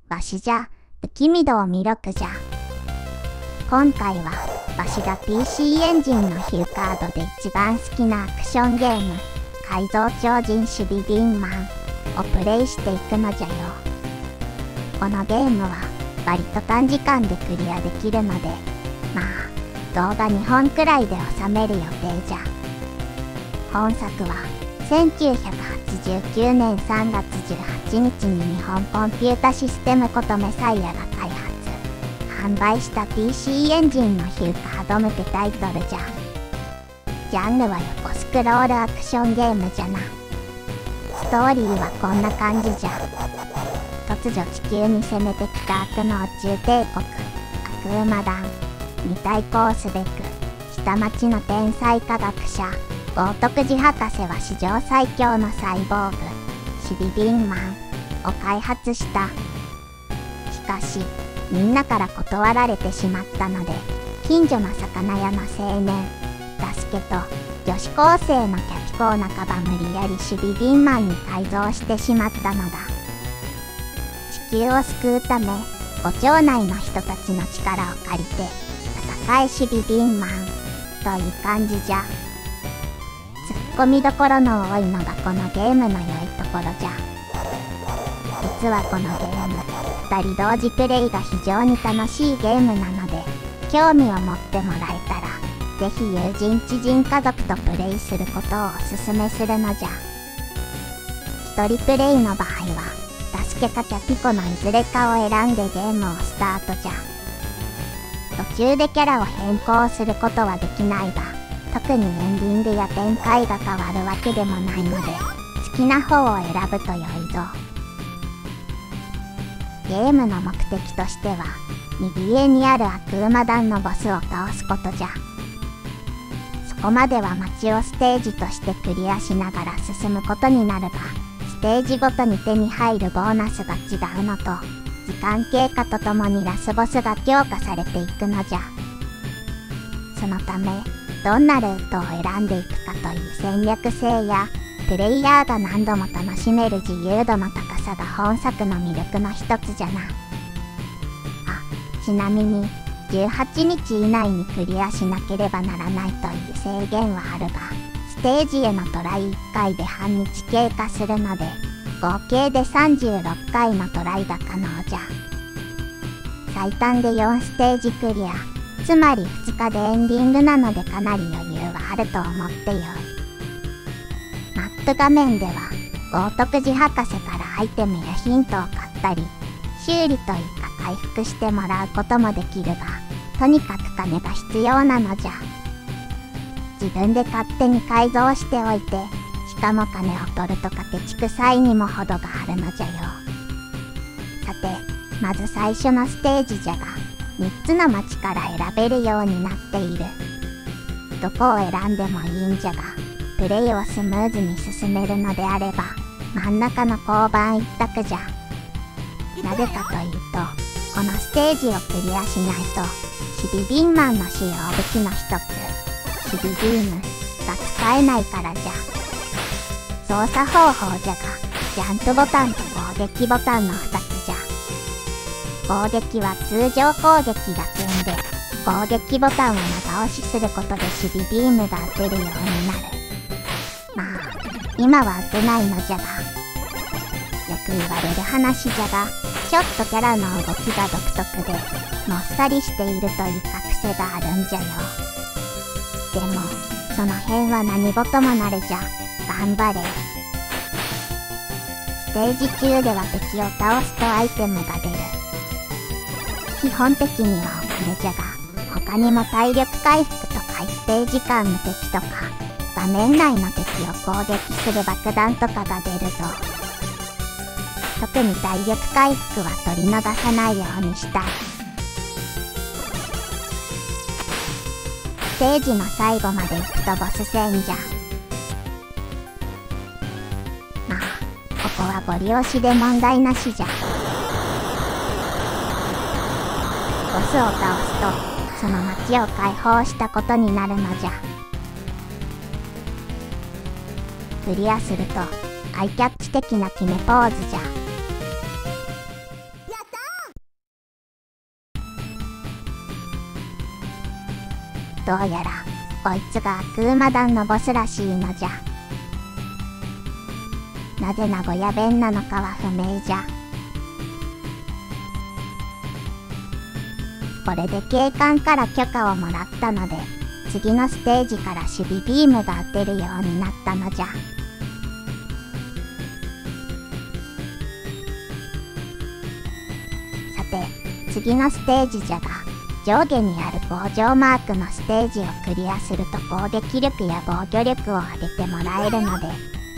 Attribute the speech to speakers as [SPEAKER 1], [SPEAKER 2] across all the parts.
[SPEAKER 1] わしじゃ、不気味度魅力じゃ。今回は、わしが PC エンジンのヒューカードで一番好きなアクションゲーム、改造超人シビビンマンをプレイしていくのじゃよ。このゲームは、割と短時間でクリアできるので、まあ、動画2本くらいで収める予定じゃ。本作は、1989年3月18日に日本コンピュータシステムことメサイアが開発、販売した PC エンジンのヒューカードムってタイトルじゃ。ジャンルは横スクロールアクションゲームじゃな。ストーリーはこんな感じじゃ。突如地球に攻めてきた悪の宇宙帝国、悪魔団に対抗すべく、下町の天才科学者、豪徳寺博士は史上最強のサイボーグ、シビビンマンを開発した。しかし、みんなから断られてしまったので、近所の魚屋の青年、ダスケと女子高生のキャピコを半ば無理やりシビビンマンに改造してしまったのだ。地球を救うため、ご町内の人たちの力を借りて、戦えシビビンマンという感じじゃ。ツッコミどころの多いのがこのゲームの良いところじゃ。実はこのゲーム、2人同時プレイが非常に楽しいゲームなので、興味を持ってもらえたら、ぜひ友人知人家族とプレイすることをおすすめするのじゃ。1人プレイの場合は、ダスケかキャピコのいずれかを選んでゲームをスタートじゃ。途中でキャラを変更することはできないが、特にエンディングや展開が変わるわけでもないので、好きな方を選ぶと良いぞ。ゲームの目的としては、右上にある悪魔団のボスを倒すことじゃ。そこまでは街をステージとしてクリアしながら進むことになるが、ステージごとに手に入るボーナスが違うのと、時間経過とともにラスボスが強化されていくのじゃ。そのため、どんなルートを選んでいくかという戦略性や、プレイヤーが何度も楽しめる自由度の高さが本作の魅力の一つじゃな。ちなみに、18日以内にクリアしなければならないという制限はあるが、ステージへのトライ1回で半日経過するので、合計で36回のトライが可能じゃ。最短で4ステージクリア、つまり2日でエンディングなのでかなり余裕はあると思ってよい。マップ画面では、豪徳寺博士からアイテムやヒントを買ったり、修理というか回復してもらうこともできるが、とにかく金が必要なのじゃ。自分で勝手に改造しておいて、しかも金を取るとかケチくさいにも程があるのじゃよ。さて、まず最初のステージじゃが、3つの町から選べるようになっている。どこを選んでもいいんじゃが、プレイをスムーズに進めるのであれば、真ん中の交番一択じゃ。なぜかというと、このステージをクリアしないと、シビビンマンの主要武器の一つ、シビビームが使えないからじゃ。操作方法じゃが、ジャンプボタンと攻撃ボタンの2つじゃ。攻撃は通常攻撃が組んで、攻撃ボタンを長押しすることでシビビームが打てるようになる。まあ、今は打てないのじゃが、よく言われる話じゃが、ちょっとキャラの動きが独特で、もっさりしているというか癖があるんじゃよ。でも、その辺は何事もなるじゃ。頑張れ。ステージ中では敵を倒すとアイテムが出る。基本的にはお金じゃが、他にも体力回復とか一定時間無敵とか、画面内の敵を攻撃する爆弾とかが出るぞ。特に体力回復は取り逃さないようにしたい。ステージの最後まで行くとボス戦じゃ。まあ、ここはゴリ押しで問題なしじゃ。ボスを倒すと、その街を解放したことになるのじゃ。クリアすると、アイキャッチ的な決めポーズじゃ。
[SPEAKER 2] やった
[SPEAKER 1] どうやらこいつが悪魔団のボスらしいのじゃ。なぜ名古屋弁なのかは不明じゃ。これで警官から許可をもらったので、次のステージから守備ビームが打てるようになったのじゃ。さて、次のステージじゃが、上下にある棒状マークのステージをクリアすると攻撃力や防御力を上げてもらえるので、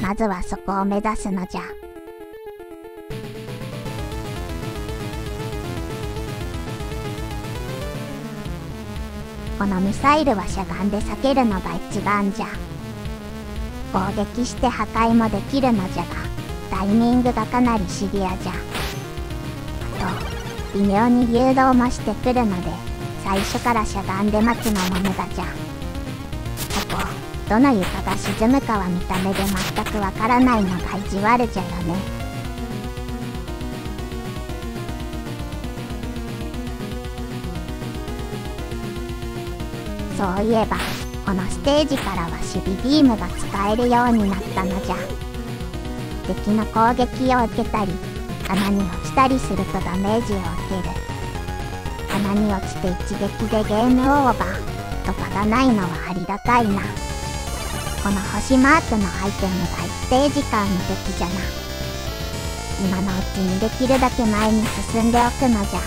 [SPEAKER 1] まずはそこを目指すのじゃ。このミサイルはしゃがんで避けるのが一番じゃ。攻撃して破壊もできるのじゃが、タイミングがかなりシビアじゃ。と、微妙に誘導もしてくるので、最初からしゃがんで待つのも無駄じゃ。ここ、どの床が沈むかは見た目で全くわからないのが意地悪じゃよね。そういえば、このステージからは守備ビームが使えるようになったのじゃ。敵の攻撃を受けたり、穴に落ちたりするとダメージを受ける。穴に落ちて一撃でゲームオーバーとかがないのはありがたいな。この星マークのアイテムが一定時間無敵じゃな。今のうちにできるだけ前に進んでおくのじゃ。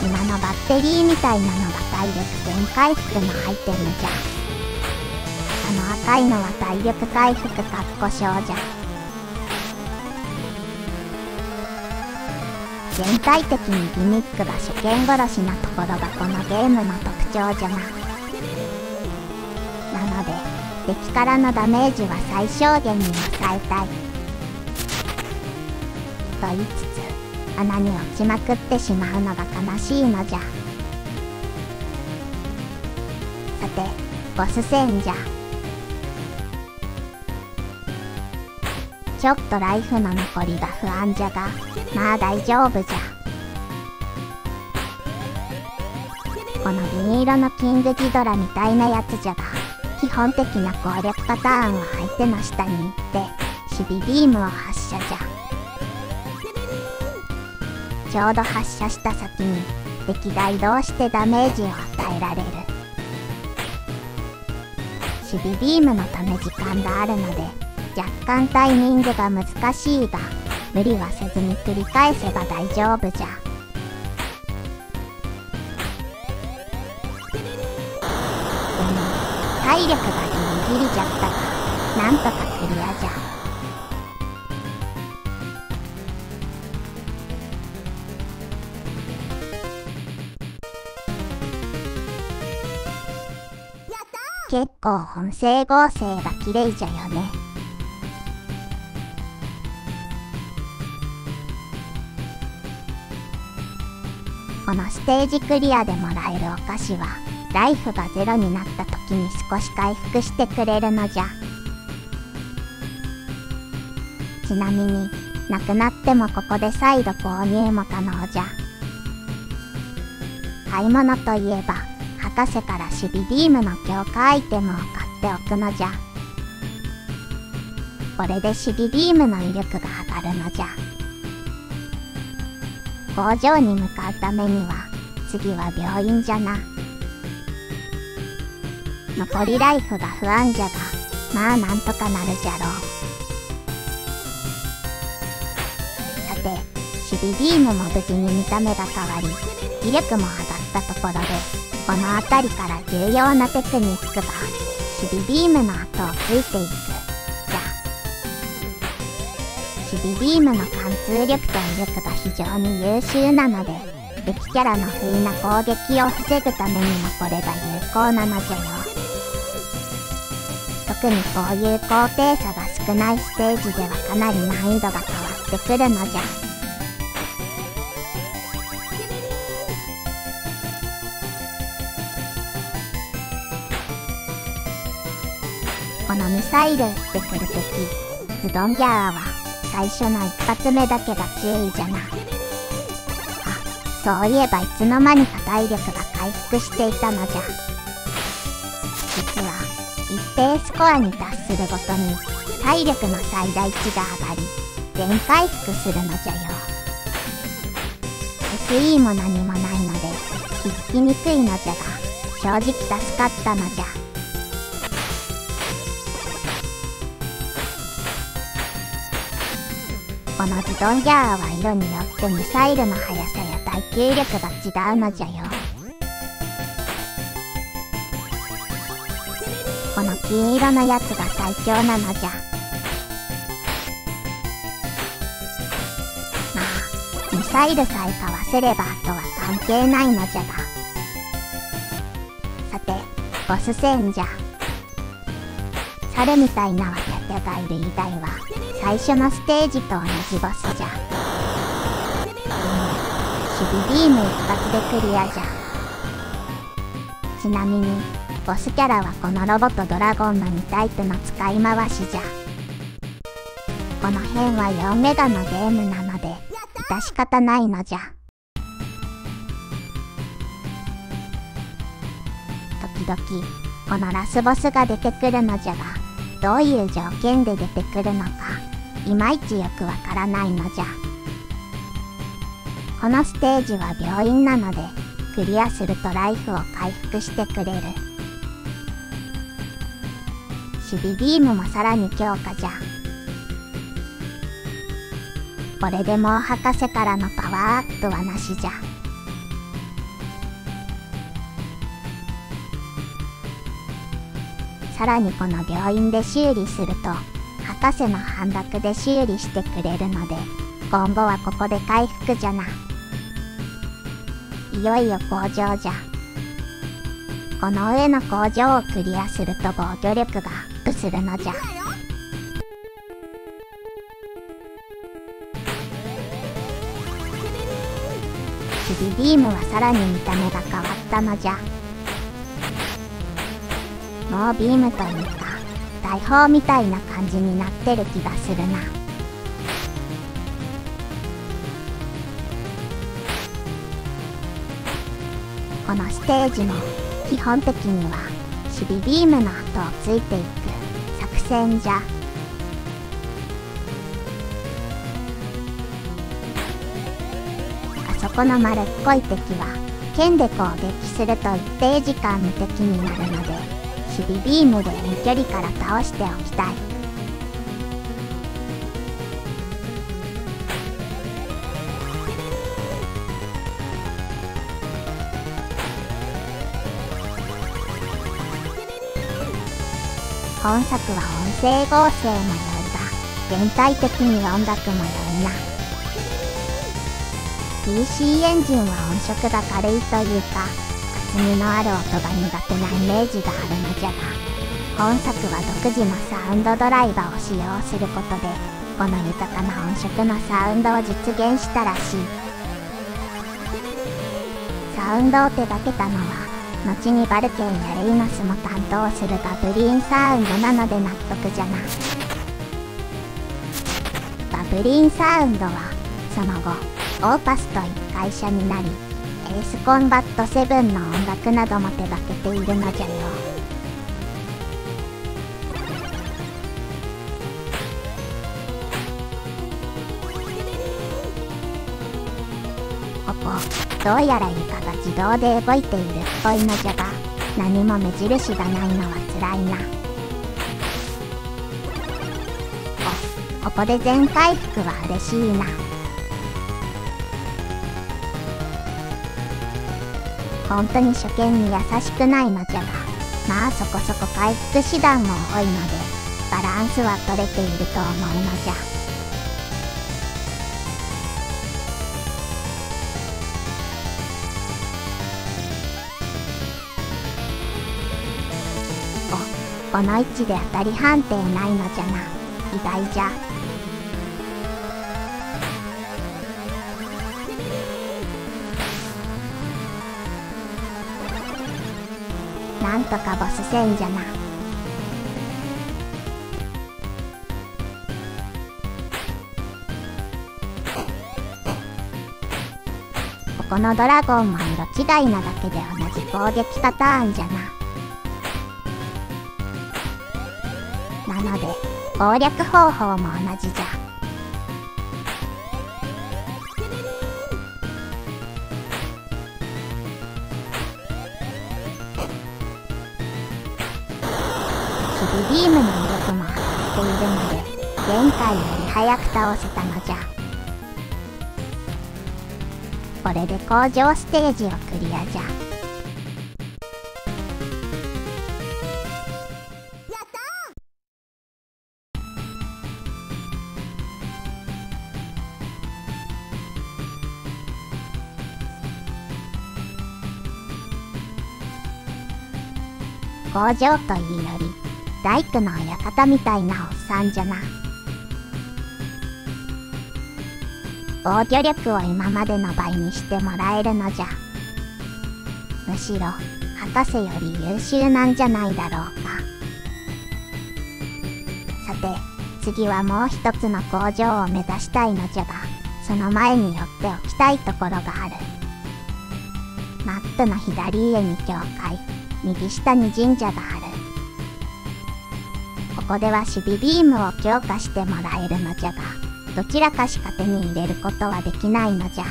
[SPEAKER 1] 今のバッテリーみたいなのが体力全回復のアイテムじゃ。赤いのは体力回復かっこ小じゃ。全体的にギミックが初見殺しなところがこのゲームの特徴じゃな。なので、敵からのダメージは最小限に抑えたい。と言いつつ、穴に落ちまくってしまうのが悲しいのじゃ。さて、ボス戦じゃ。ちょっとライフの残りが不安じゃが、まあ大丈夫じゃ。この銀色のキングギドラみたいなやつじゃが、基本的な攻略パターンは相手の下に行って守備ビームを発射じゃ。ちょうど発射した先に敵が移動してダメージを与えられる。守備ビームのため時間があるので若干タイミングが難しいが、無理はせずに繰り返せば大丈夫じゃ。でも体力がギリギリじゃったが、なんとかクリアじゃ。結構本整合性が綺麗じゃよね。このステージクリアでもらえるお菓子はライフがゼロになった時に少し回復してくれるのじゃ。ちなみになくなってもここで再度購入も可能じゃ。買い物といえば博士から守備ビームの強化アイテムを買っておくのじゃ。これで守備ビームの威力が上がるのじゃ。工場に向かうためには次は病院じゃな。残りライフが不安じゃが、まあなんとかなるじゃろう。さて、守備ビームも無事に見た目が変わり、威力も上がったところで、この辺りから重要なテクニックが守備ビームの後をついていくじゃ。守備ビームの貫通力と威力が非常に優秀なので、敵キャラの不意な攻撃を防ぐためにもこれが有効なのじゃよ。特にこういう高低差が少ないステージではかなり難易度が変わってくるのじゃ。このミサイル撃ってくる敵、ズドンギャーは最初の一発目だけが注意じゃな。あ、そういえばいつの間にか体力が回復していたのじゃ。定スコアに達するごとに体力の最大値が上がり全回復するのじゃよ。 SE も何もないので気づきにくいのじゃが、正直助かったのじゃ。このズドンギャーは色によってミサイルの速さや耐久力が違うのじゃよ。この金色のやつが最強なのじゃ。まあミサイルさえかわせればあとは関係ないのじゃが。さてボス戦じゃ。猿みたいな若手がいる以外は最初のステージと同じボスじゃ。守備ビーム一発でクリアじゃ。ちなみにボスキャラはこのロボとドラゴンの2タイプの使い回しじゃ。この辺は4メガのゲームなので致し方ないのじゃ。時々このラスボスが出てくるのじゃが、どういう条件で出てくるのかいまいちよくわからないのじゃ。このステージは病院なのでクリアするとライフを回復してくれる。守備ビームもさらに強化じゃ。これでもう博士からのパワーアップはなしじゃ。さらにこの病院で修理すると博士の半額で修理してくれるので、今後はここで回復じゃな。いよいよ工場じゃ。この上の工場をクリアすると防御力がアップするのじゃ。守備ビームはさらに見た目が変わったのじゃ。もうビームというか大砲みたいな感じになってる気がするな。このステージも基本的には守備ビームの後をついていく作戦じゃ。あそこの丸っこい敵は剣で攻撃すると一定時間無敵になるので、守備ビームで遠距離から倒しておきたい。本作は音声合成も良いが全体的に音楽も良いな。 PC エンジンは音色が軽いというか厚みのある音が苦手なイメージがあるのじゃが、本作は独自のサウンドドライバーを使用することでこの豊かな音色のサウンドを実現したらしい。サウンドを手掛けたのは後にバルケンやレイノスも担当するガブリーンサウンドなので納得じゃな。ガブリーンサウンドはその後オーパスという会社になり、エースコンバット7の音楽なども手掛けているのじゃよ。ここどうやら床が自動で動いているっぽいのじゃが、何も目印がないのはつらいな。ここで全回復は嬉しいな。本当に初見に優しくないのじゃが、まあそこそこ回復手段も多いのでバランスは取れていると思うのじゃ。この位置で当たり判定ないのじゃな。意外じゃ。なんとかボス戦じゃな。ここのドラゴンも色違いなだけで同じ攻撃パターンじゃな。ので攻略方法も同じじゃ。守備ビームの威力も上がっているので前回より早く倒せたのじゃ。これで工場ステージをクリアじゃ。工場というより大工の館みたいなおっさんじゃな。防御力を今までの倍にしてもらえるのじゃ。むしろ博士より優秀なんじゃないだろうか。さて次はもう一つの工場を目指したいのじゃが、その前に寄っておきたいところがある。マップの左上に教会、右下に神社がある。ここでは守備ビームを強化してもらえるのじゃが、どちらかしか手に入れることはできないのじゃ。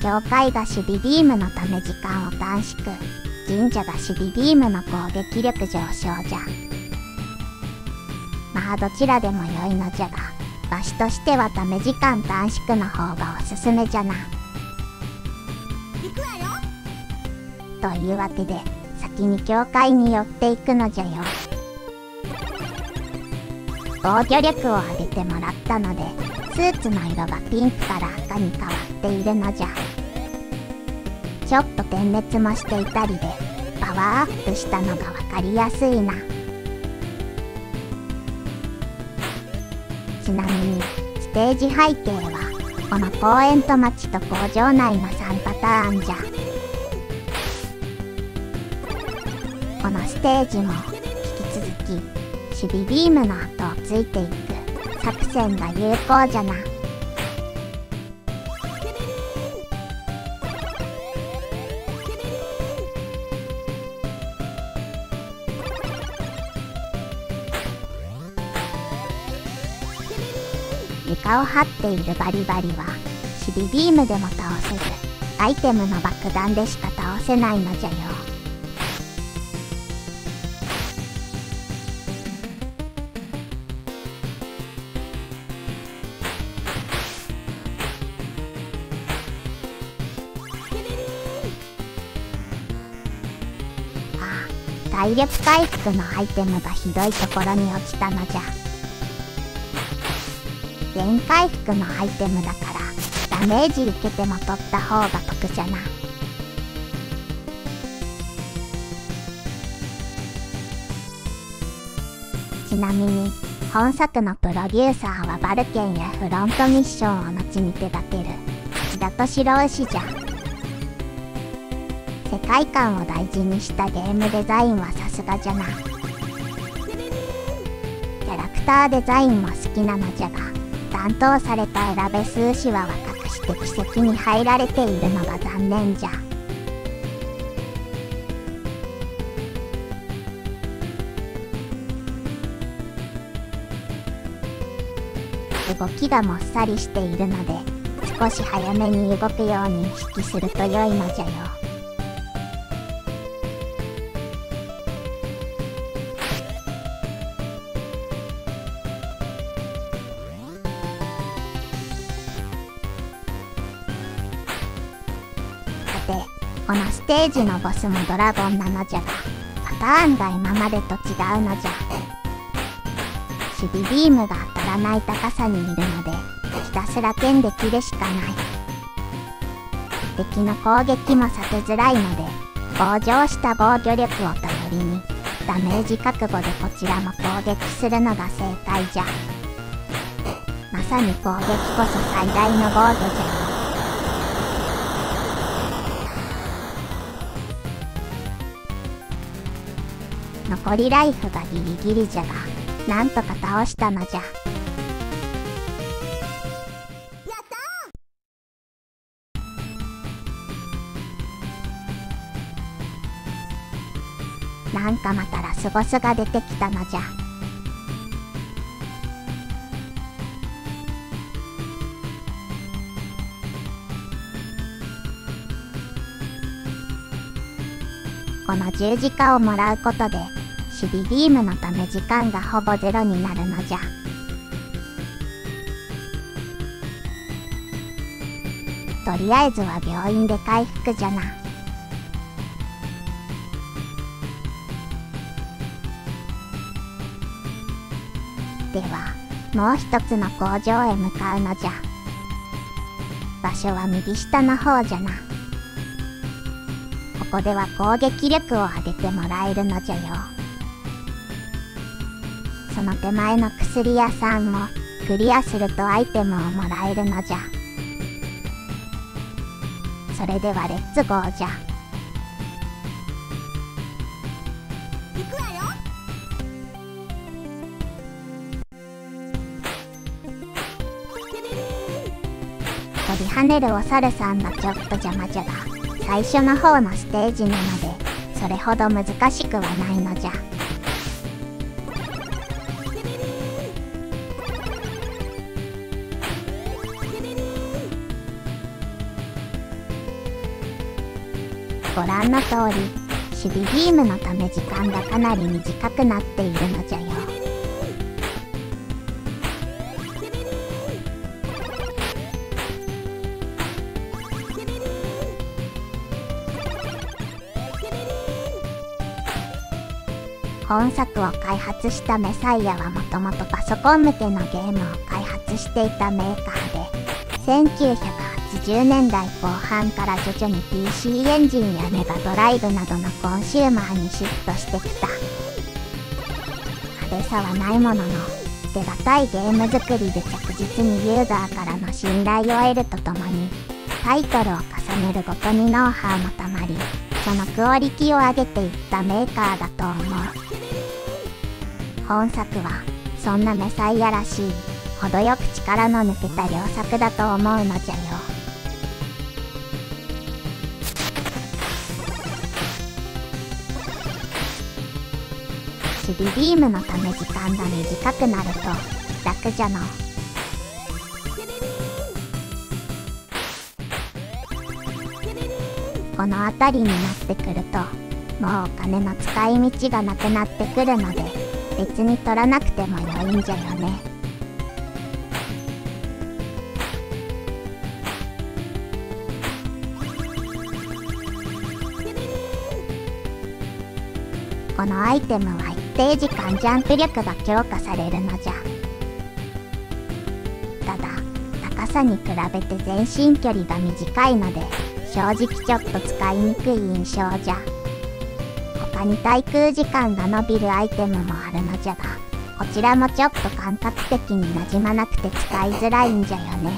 [SPEAKER 1] 教会が守備ビームのため時間を短縮、神社が守備ビームの攻撃力上昇じゃ。まあどちらでも良いのじゃが、場所としてはため時間短縮の方がおすすめじゃな。行くわよ。というわけで先に教会に寄っていくのじゃよ。防御力を上げてもらったのでスーツの色がピンクから赤に変わっているのじゃ。ちょっと点滅もしていたりでパワーアップしたのが分かりやすいな。ちなみにステージ背景はこの公園と町と工場内の3パターンじゃ。このステージも引き続き守備ビームの後をついていく作戦が有効じゃな。床を張っているバリバリは守備ビームでも倒せず、アイテムの爆弾でしか倒せないのじゃよ。体力回復のアイテムがひどいところに落ちたのじゃ。全回復のアイテムだからダメージ受けても取った方が得じゃな。ちなみに本作のプロデューサーはバルケンやフロントミッションを後に手掛ける内田敏郎氏じゃ。世界観を大事にしたゲームデザインはさすがじゃな。キャラクターデザインも好きなのじゃが、担当された選べ数詞は若くして奇跡に入られているのが残念じゃ。動きがもっさりしているので少し早めに動くように意識すると良いのじゃよ。このステージのボスもドラゴンなのじゃが、パターンが今までと違うのじゃ。守備ビームが当たらない高さにいるのでひたすら剣で切るしかない。敵の攻撃も避けづらいので向上した防御力を頼りにダメージ覚悟でこちらも攻撃するのが正解じゃ。まさに攻撃こそ最大の防御じゃよ。残りライフがギリギリじゃが、なんとか倒したのじゃ。ななんかまたラスボスが出てきたのじゃ。この十字架をもらうことで守備ビームのため時間がほぼゼロになるのじゃ。とりあえずは病院で回復じゃな。ではもう一つの工場へ向かうのじゃ。場所は右下の方じゃな。ここでは攻撃力を上げてもらえるのじゃよ。その手前の薬屋さんもクリアするとアイテムをもらえるのじゃ。それではレッツゴーじゃ。行くわよ。飛び跳ねるお猿さんがちょっと邪魔じゃが、最初の方のステージなのでそれほど難しくはないのじゃ。ご覧の通り守備ビームのため時間がかなり短くなっているのじゃよ。本作を開発したメサイアはもともとパソコン向けのゲームを開発していたメーカーで、1980年代後半から徐々に PC エンジンやメガドライブなどのコンシューマーにシフトしてきた。派手さはないものの手堅いゲーム作りで着実にユーザーからの信頼を得るとともに、タイトルを重ねるごとにノウハウもたまり、そのクオリティを上げていったメーカーだと思う。本作はそんなメサイアらしい程よく力の抜けた良作だと思うのじゃよ。守備ビームのため時間が短くなると楽じゃの。この辺りになってくるともうお金の使い道がなくなってくるので、別に取らなくても良いんじゃよね。このアイテムは一定時間ジャンプ力が強化されるのじゃ。ただ高さに比べて前進距離が短いので正直ちょっと使いにくい印象じゃ。他に滞空時間が伸びるアイテムもあるのじゃが、こちらもちょっと感覚的に馴染まなくて使いづらいんじゃよね。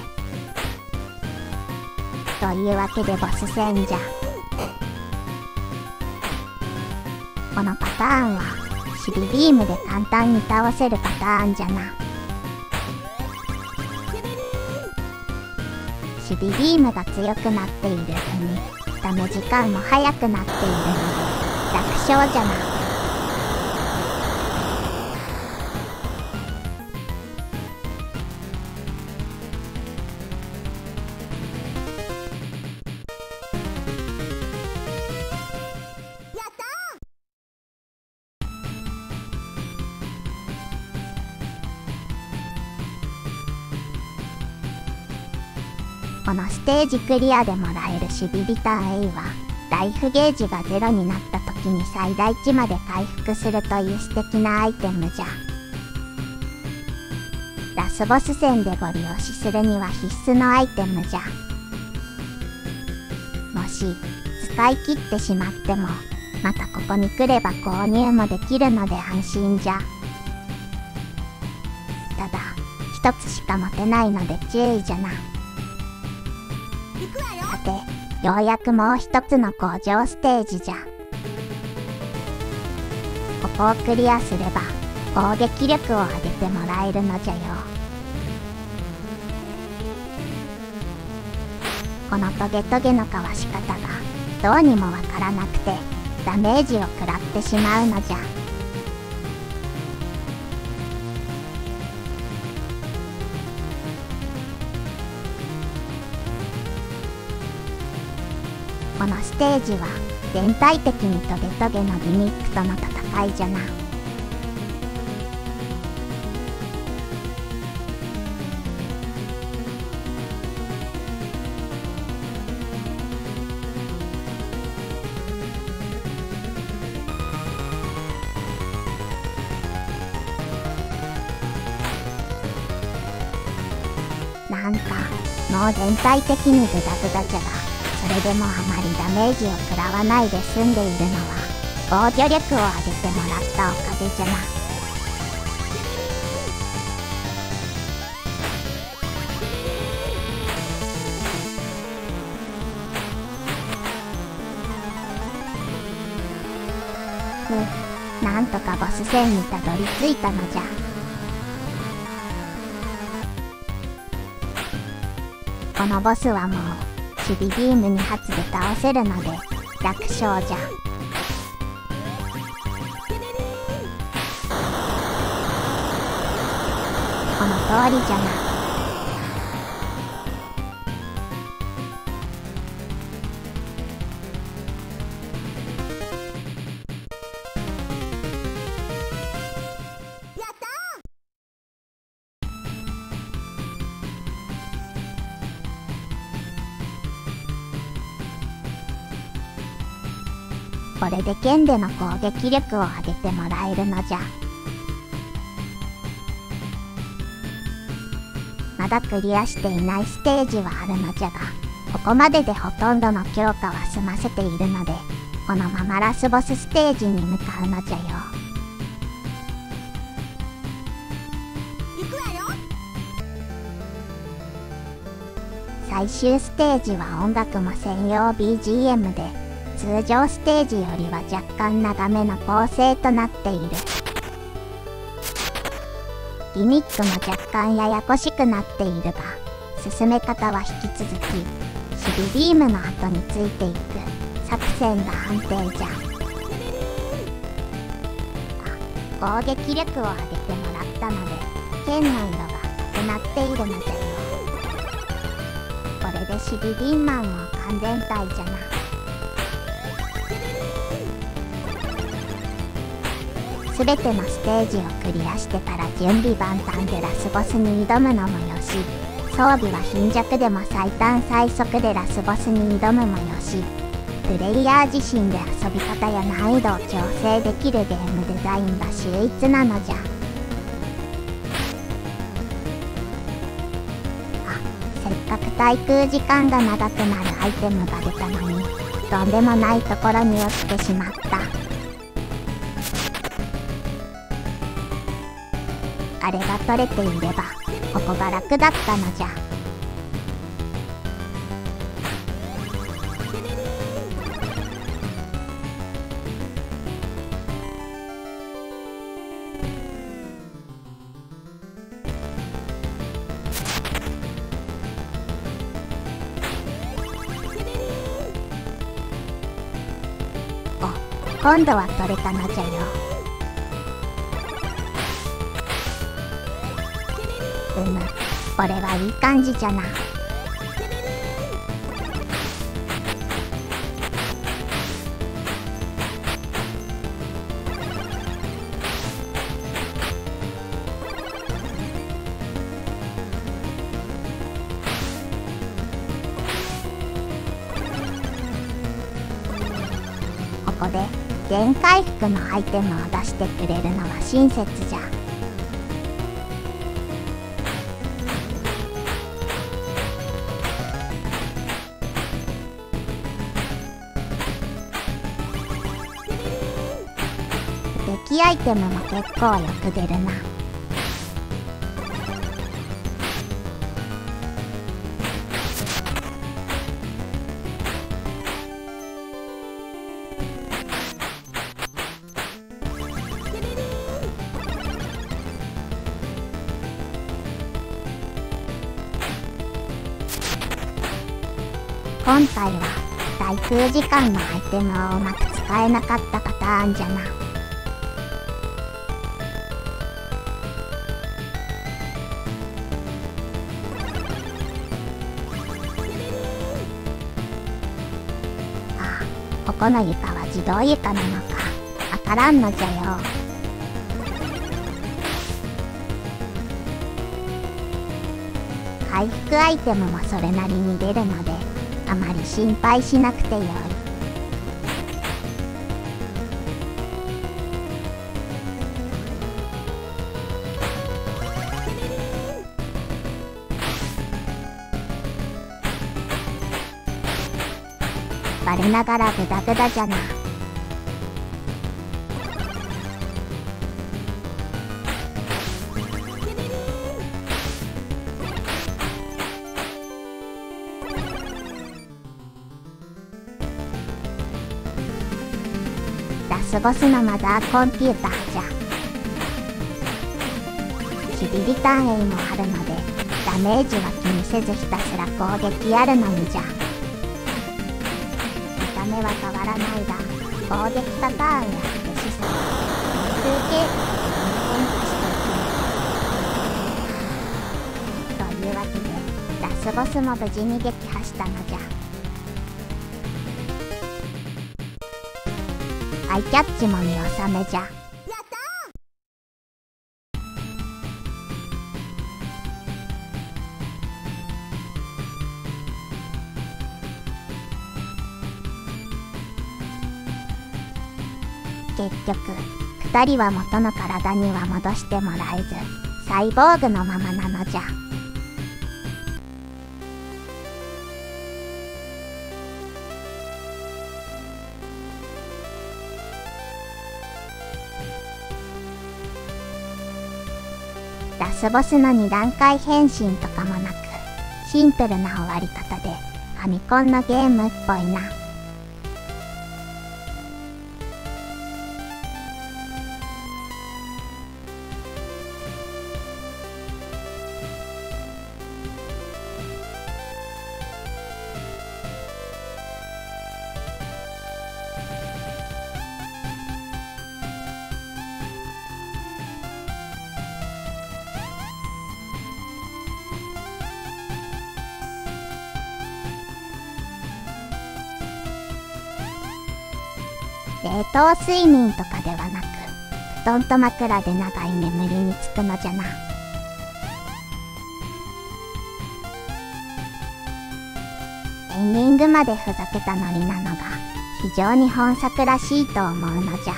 [SPEAKER 1] というわけでボス戦じゃ。このパターンは守備ビームで簡単に倒せるパターンじゃな。守備ビームが強くなっている分にダメ時間も速くなっているので楽勝じゃな。このステージクリアでもらえる守備リターン A はライフゲージがゼロになった時に最大値まで回復するという素敵なアイテムじゃ。ラスボス戦でご利用しするには必須のアイテムじゃ。もし使い切ってしまってもまたここに来れば購入もできるので安心じゃ。ただ一つしか持てないので注意じゃな。さてようやくもう一つの工場ステージじゃ。ここをクリアすれば攻撃力を上げてもらえるのじゃよ。このトゲトゲのかわし方がどうにもわからなくてダメージを食らってしまうのじゃ。このステージは全体的にトゲトゲのギミックとの戦いじゃな。なんかもう全体的にグダグダじゃが、それでもあまりダメージを食らわないで済んでいるのは防御力を上げてもらったおかげじゃな。なんとかボス戦にたどり着いたのじゃ。このボスはもう守備ビーム2発で倒せるので楽勝じゃ。この通りじゃな。これで剣での攻撃力を上げてもらえるのじゃ。まだクリアしていないステージはあるのじゃが、ここまででほとんどの強化は済ませているので、このままラスボスステージに向かうのじゃよ。行くわよ。最終ステージは音楽も専用 BGM で、通常ステージよりは若干長めの構成となっている。ギミックも若干ややこしくなっているが、進め方は引き続き守備ビームの後についていく作戦が安定じゃ。攻撃力を上げてもらったので剣の色が濃くなっているのじゃよ。これで守備ビーマンも完全体じゃな。すべてのステージをクリアしてから準備万端でラスボスに挑むのもよし、装備は貧弱でも最短最速でラスボスに挑むもよし、プレイヤー自身で遊び方や難易度を調整できるゲームデザインが秀逸なのじゃ。せっかく滞空時間が長くなるアイテムが出たのに、とんでもないところに落ちてしまった。あれが取れていればここが楽だったのじゃ。お、今度は取れたのじゃよ。これはいい感じじゃな。ここで限回復のアイテムを出してくれるのは親切じゃ。敵アイテムも結構よく出るな。今回は滞空時間のアイテムをうまく使使えなかったパターンじゃな。ああ、ここの床は自動床なのか。わからんのじゃよ。回復アイテムもそれなりに出るので、あまり心配しなくてよい。我ながらグダグダじゃな。ラスボスのマザーコンピューターじゃ。チビリターンエイもあるので、ダメージは気にせずひたすら攻撃やるのみじゃ。見た目は変わらないが、攻撃パターンや激しさ、風景に変化していく。というわけで、ラスボスも無事に撃破したのじゃ。アイキャッチも見納めじゃ。結局2人は元の体には戻してもらえず、サイボーグのままなのじゃ。ラスボスの2段階変身とかもなく、シンプルな終わり方でファミコンのゲームっぽいな。冷凍睡眠とかではなく、布団と枕で長い眠りにつくのじゃな。エンディングまでふざけたノリなのが非常に本作らしいと思うのじゃ。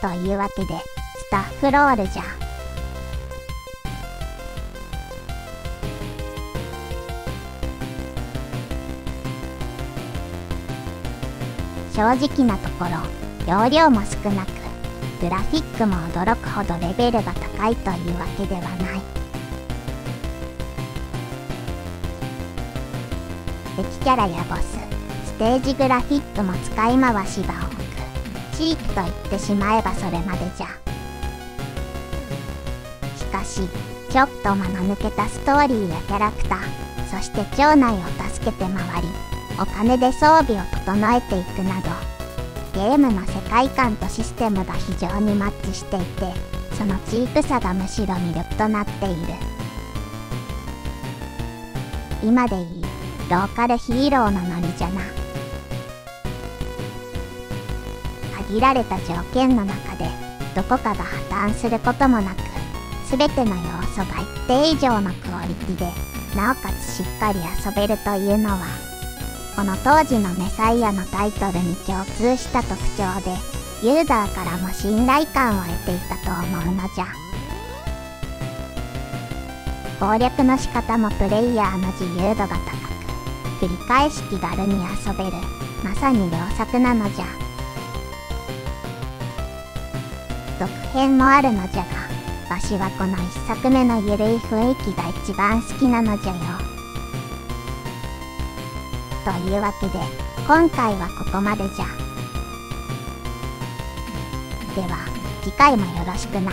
[SPEAKER 1] というわけで、スタッフロールじゃ。正直なところ、容量も少なく、グラフィックも驚くほどレベルが高いというわけではない。敵キャラやボス、ステージグラフィックも使い回しが多く、チークと言ってしまえばそれまでじゃ。しかし、ちょっと間の抜けたストーリーやキャラクター、そして町内を助けて回り、お金で装備を整えていくなど、ゲームの世界観とシステムが非常にマッチしていて、そのチープさがむしろ魅力となっている。今でいいローカルヒーローのノリじゃな。限られた条件の中でどこかが破綻することもなく、全ての要素が一定以上のクオリティでなおかつしっかり遊べるというのは、この当時のメサイアのタイトルに共通した特徴で、ユーザーからも信頼感を得ていたと思うのじゃ。攻略の仕方もプレイヤーの自由度が高く、繰り返し気軽に遊べる、まさに良作なのじゃ。続編もあるのじゃが、わしはこの1作目のゆるい雰囲気が一番好きなのじゃよ。というわけで、今回はここまでじゃ。では、次回もよろしくな。